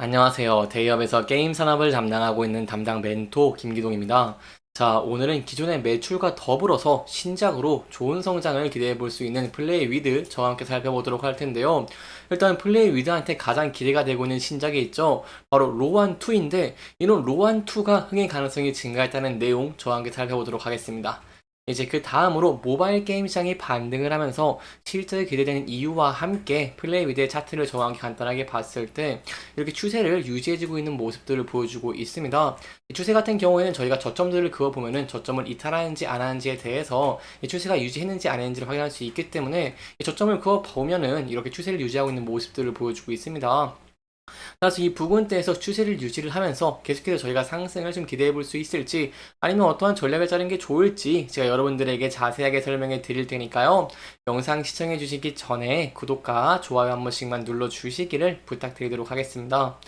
안녕하세요. 대기업에서 게임 산업을 담당하고 있는 담당 멘토 김기동입니다. 자, 오늘은 기존의 매출과 더불어서 신작으로 좋은 성장을 기대해 볼 수 있는 플레이 위드 저와 함께 살펴보도록 할 텐데요. 일단 플레이 위드한테 가장 기대가 되고 있는 신작이 있죠. 바로 로안2인데 이런 로안2가 흥행 가능성이 증가했다는 내용 저와 함께 살펴보도록 하겠습니다. 이제 그 다음으로 모바일 게임 시장이 반등을 하면서 실제 기대되는 이유와 함께 플레이 위드의 차트를 저와 함께 간단하게 봤을 때 이렇게 추세를 유지해주고 있는 모습들을 보여주고 있습니다. 이 추세 같은 경우에는 저희가 저점들을 그어보면은 저점을 이탈하는지 안 하는지에 대해서 이 추세가 유지했는지 안 했는지를 확인할 수 있기 때문에 이 저점을 그어보면은 이렇게 추세를 유지하고 있는 모습들을 보여주고 있습니다. 따라서 이 부분대에서 추세를 유지를 하면서 계속해서 저희가 상승을 좀 기대해 볼 수 있을지 아니면 어떠한 전략을 짜는 게 좋을지 제가 여러분들에게 자세하게 설명해 드릴 테니까요. 영상 시청해 주시기 전에 구독과 좋아요 한 번씩만 눌러 주시기를 부탁드리도록 하겠습니다.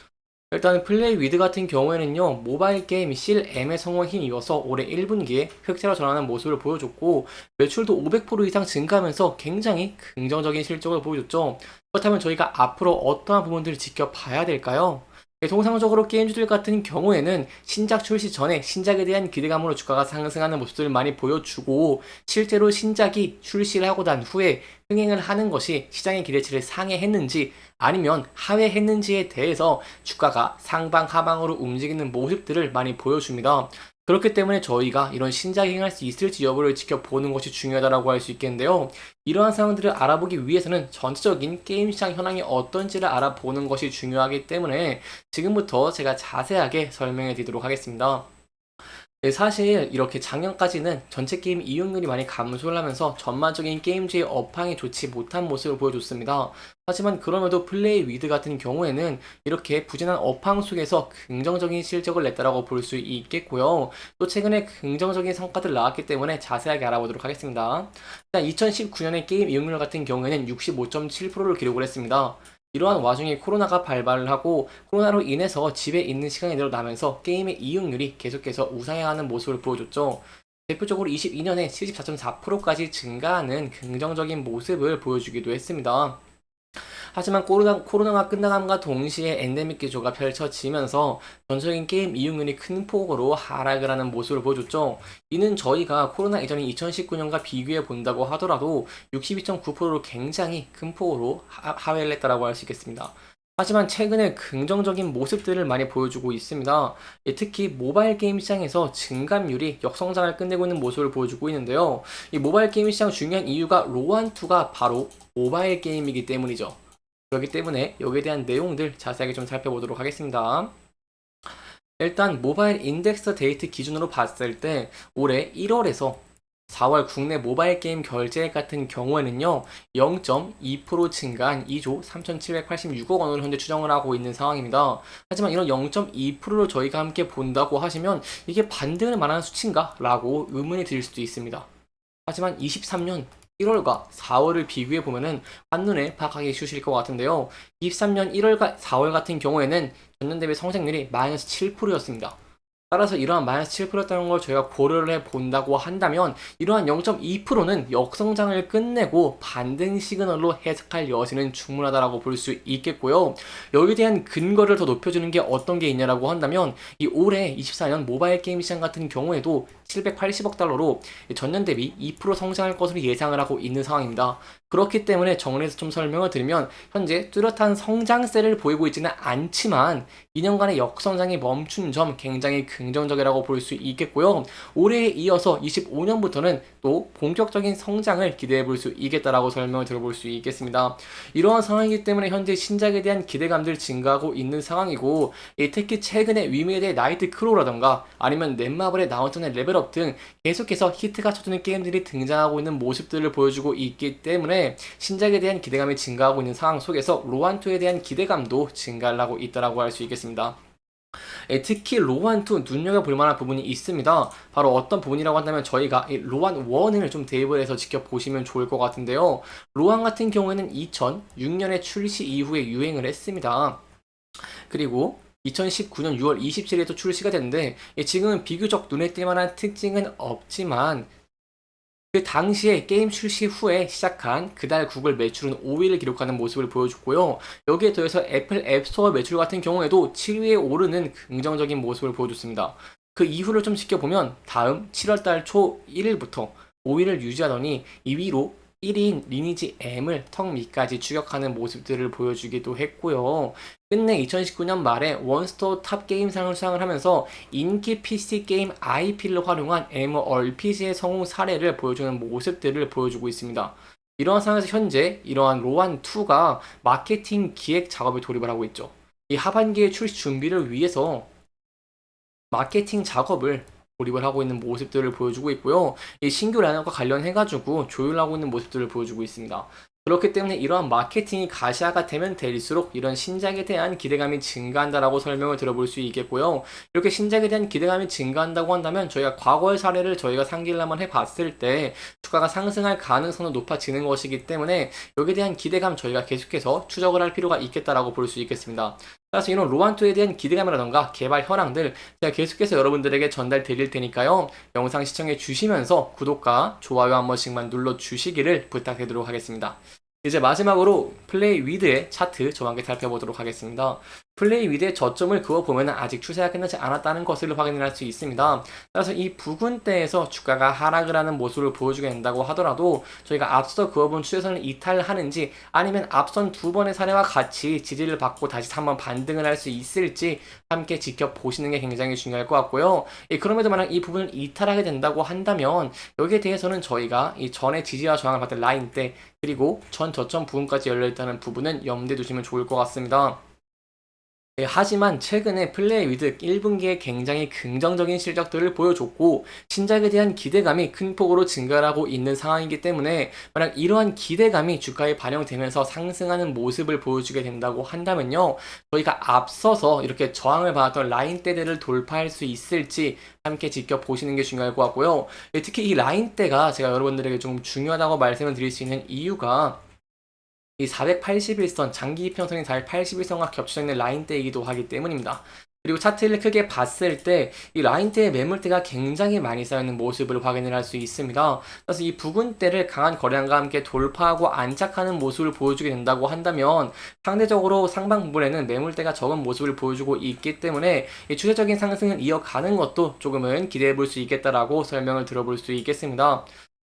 일단 플레이 위드 같은 경우에는요, 모바일 게임 실M의 성공에 힘입어서 올해 1분기에 흑자로 전환하는 모습을 보여줬고 매출도 500% 이상 증가하면서 굉장히 긍정적인 실적을 보여줬죠. 그렇다면 저희가 앞으로 어떠한 부분들을 지켜봐야 될까요? 통상적으로 게임주들 같은 경우에는 신작 출시 전에 신작에 대한 기대감으로 주가가 상승하는 모습들을 많이 보여주고 실제로 신작이 출시를 하고 난 후에 흥행을 하는 것이 시장의 기대치를 상회했는지 아니면 하회했는지에 대해서 주가가 상방 하방으로 움직이는 모습들을 많이 보여줍니다. 그렇기 때문에 저희가 이런 신작이 행할 수 있을지 여부를 지켜보는 것이 중요하다고 할 수 있겠는데요. 이러한 상황들을 알아보기 위해서는 전체적인 게임 시장 현황이 어떤지를 알아보는 것이 중요하기 때문에 지금부터 제가 자세하게 설명해 드리도록 하겠습니다. 네, 사실 이렇게 작년까지는 전체 게임 이용률이 많이 감소를 하면서 전반적인 게임주의 업황이 좋지 못한 모습을 보여줬습니다. 하지만 그럼에도 플레이 위드 같은 경우에는 이렇게 부진한 업황 속에서 긍정적인 실적을 냈다라고 볼 수 있겠고요. 또 최근에 긍정적인 성과들 나왔기 때문에 자세하게 알아보도록 하겠습니다. 일단 2019년에 게임 이용률 같은 경우에는 65.7%를 기록을 했습니다. 이러한 와중에 코로나가 발발을 하고 코로나로 인해서 집에 있는 시간이 늘어나면서 게임의 이용률이 계속해서 우상향하는 모습을 보여줬죠. 대표적으로 22년에 74.4%까지 증가하는 긍정적인 모습을 보여주기도 했습니다. 하지만 코로나가 끝나감과 동시에 엔데믹 기조가 펼쳐지면서 전체적인 게임 이용률이 큰 폭으로 하락을 하는 모습을 보여줬죠. 이는 저희가 코로나 이전인 2019년과 비교해 본다고 하더라도 62.9%로 굉장히 큰 폭으로 하회를 했다고 할 수 있겠습니다. 하지만 최근에 긍정적인 모습들을 많이 보여주고 있습니다. 특히 모바일 게임 시장에서 증감률이 역성장을 끝내고 있는 모습을 보여주고 있는데요. 이 모바일 게임 시장 중요한 이유가 로안2가 바로 모바일 게임이기 때문이죠. 그렇기 때문에 여기에 대한 내용들 자세하게 좀 살펴보도록 하겠습니다. 일단 모바일 인덱스 데이트 기준으로 봤을 때 올해 1월에서 4월 국내 모바일 게임 결제액 같은 경우에는요 0.2% 증가한 2조 3,786억 원으로 현재 추정을 하고 있는 상황입니다. 하지만 이런 0.2%를 저희가 함께 본다고 하시면 이게 반등을 말하는 수치인가? 라고 의문이 들 수도 있습니다. 하지만 23년 1월과 4월을 비교해 보면은 한눈에 파악하기 쉬우실 것 같은데요. 23년 1월과 4월 같은 경우에는 전년 대비 성장률이 마이너스 7%였습니다. 따라서 이러한 마이너스 7%였다는 걸 저희가 고려를 해 본다고 한다면 이러한 0.2%는 역성장을 끝내고 반등 시그널로 해석할 여지는 충분하다고 볼 수 있겠고요. 여기에 대한 근거를 더 높여주는 게 어떤 게 있냐라고 한다면 이 올해 24년 모바일 게임 시장 같은 경우에도 780억 달러로 전년 대비 2% 성장할 것으로 예상을 하고 있는 상황입니다. 그렇기 때문에 정리해서 좀 설명을 드리면 현재 뚜렷한 성장세를 보이고 있지는 않지만 2년간의 역성장이 멈춘 점 굉장히 긍정적이라고 볼 수 있겠고요. 올해에 이어서 25년부터는 또 본격적인 성장을 기대해 볼 수 있겠다라고 설명을 들어볼 수 있겠습니다. 이러한 상황이기 때문에 현재 신작에 대한 기대감들 증가하고 있는 상황이고 특히 최근에 위메드의 나이트 크로우라던가 아니면 넷마블의 나운턴의 레벨업 등 계속해서 히트가 쳐주는 게임들이 등장하고 있는 모습들을 보여주고 있기 때문에 신작에 대한 기대감이 증가하고 있는 상황 속에서 로안2에 대한 기대감도 증가를 하고 있다고 할 수 있겠습니다. 특히 로안2 눈여겨볼 만한 부분이 있습니다. 바로 어떤 부분이라고 한다면 저희가 로안1을 좀 대입을 해서 지켜보시면 좋을 것 같은데요. 로안 같은 경우에는 2006년에 출시 이후에 유행을 했습니다. 그리고 2019년 6월 27일에도 출시가 됐는데 지금은 비교적 눈에 띌 만한 특징은 없지만 그 당시에 게임 출시 후에 시작한 그달 구글 매출은 5위를 기록하는 모습을 보여줬고요. 여기에 더해서 애플 앱스토어 매출 같은 경우에도 7위에 오르는 긍정적인 모습을 보여줬습니다. 그 이후를 좀 지켜보면 다음 7월달 초 1일부터 5위를 유지하더니 2위로 1위인 리니지 M을 턱 밑까지 추격하는 모습들을 보여주기도 했고요. 끝내 2019년 말에 원스토어 탑 게임상을 수상을 하면서 인기 PC 게임 IP를 활용한 MMORPG의 성공 사례를 보여주는 모습들을 보여주고 있습니다. 이러한 상황에서 현재 이러한 로안2가 마케팅 기획 작업에 돌입을 하고 있죠. 이 하반기에 출시 준비를 위해서 마케팅 작업을 돌입을 하고 있는 모습들을 보여주고 있고요. 이 신규 라인업과 관련해가지고 조율하고 있는 모습들을 보여주고 있습니다. 그렇기 때문에 이러한 마케팅이 가시화가 되면 될수록 이런 신작에 대한 기대감이 증가한다라고 설명을 들어볼 수 있겠고요. 이렇게 신작에 대한 기대감이 증가한다고 한다면 저희가 과거의 사례를 저희가 상기를 한번 해봤을 때 주가가 상승할 가능성은 높아지는 것이기 때문에 여기에 대한 기대감 저희가 계속해서 추적을 할 필요가 있겠다라고 볼 수 있겠습니다. 따라서 이런 로안2에 대한 기대감이라던가 개발 현황들 제가 계속해서 여러분들에게 전달 드릴 테니까요. 영상 시청해 주시면서 구독과 좋아요 한 번씩만 눌러 주시기를 부탁드리도록 하겠습니다. 이제 마지막으로 플레이 위드의 차트 저와 함께 살펴보도록 하겠습니다. 플레이 위드의 저점을 그어보면 아직 추세가 끝나지 않았다는 것을 확인할 수 있습니다. 따라서 이 부근대에서 주가가 하락을 하는 모습을 보여주게 된다고 하더라도 저희가 앞서 그어본 추세선을 이탈하는지 아니면 앞선 두 번의 사례와 같이 지지를 받고 다시 한번 반등을 할 수 있을지 함께 지켜보시는 게 굉장히 중요할 것 같고요. 그럼에도 만약 이 부분을 이탈하게 된다고 한다면 여기에 대해서는 저희가 이 전에 지지와 저항을 받은 라인대 그리고 전 저점 부분까지 열려있다는 부분은 염두에 두시면 좋을 것 같습니다. 하지만 최근에 플레이 위드 1분기에 굉장히 긍정적인 실적들을 보여줬고 신작에 대한 기대감이 큰 폭으로 증가하고 있는 상황이기 때문에 만약 이러한 기대감이 주가에 반영되면서 상승하는 모습을 보여주게 된다고 한다면요 저희가 앞서서 이렇게 저항을 받았던 라인대들을 돌파할 수 있을지 함께 지켜보시는 게 중요할 것 같고요. 특히 이 라인대가 제가 여러분들에게 좀 중요하다고 말씀을 드릴 수 있는 이유가 이 481선, 장기 이평선이 481선과 겹쳐 있는 라인대이기도 하기 때문입니다. 그리고 차트를 크게 봤을 때 이 라인대의 매물대가 굉장히 많이 쌓여있는 모습을 확인을 할 수 있습니다. 그래서 이 부근대를 강한 거래량과 함께 돌파하고 안착하는 모습을 보여주게 된다고 한다면 상대적으로 상방 부분에는 매물대가 적은 모습을 보여주고 있기 때문에 이 추세적인 상승을 이어가는 것도 조금은 기대해 볼 수 있겠다라고 설명을 들어볼 수 있겠습니다.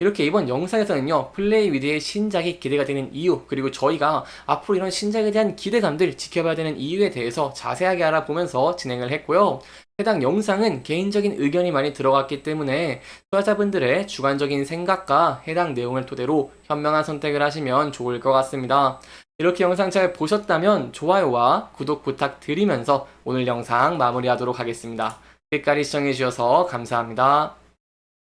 이렇게 이번 영상에서는요 플레이 위드의 신작이 기대가 되는 이유 그리고 저희가 앞으로 이런 신작에 대한 기대감들 지켜봐야 되는 이유에 대해서 자세하게 알아보면서 진행을 했고요. 해당 영상은 개인적인 의견이 많이 들어갔기 때문에 투자자분들의 주관적인 생각과 해당 내용을 토대로 현명한 선택을 하시면 좋을 것 같습니다. 이렇게 영상 잘 보셨다면 좋아요와 구독 부탁드리면서 오늘 영상 마무리하도록 하겠습니다. 끝까지 시청해주셔서 감사합니다.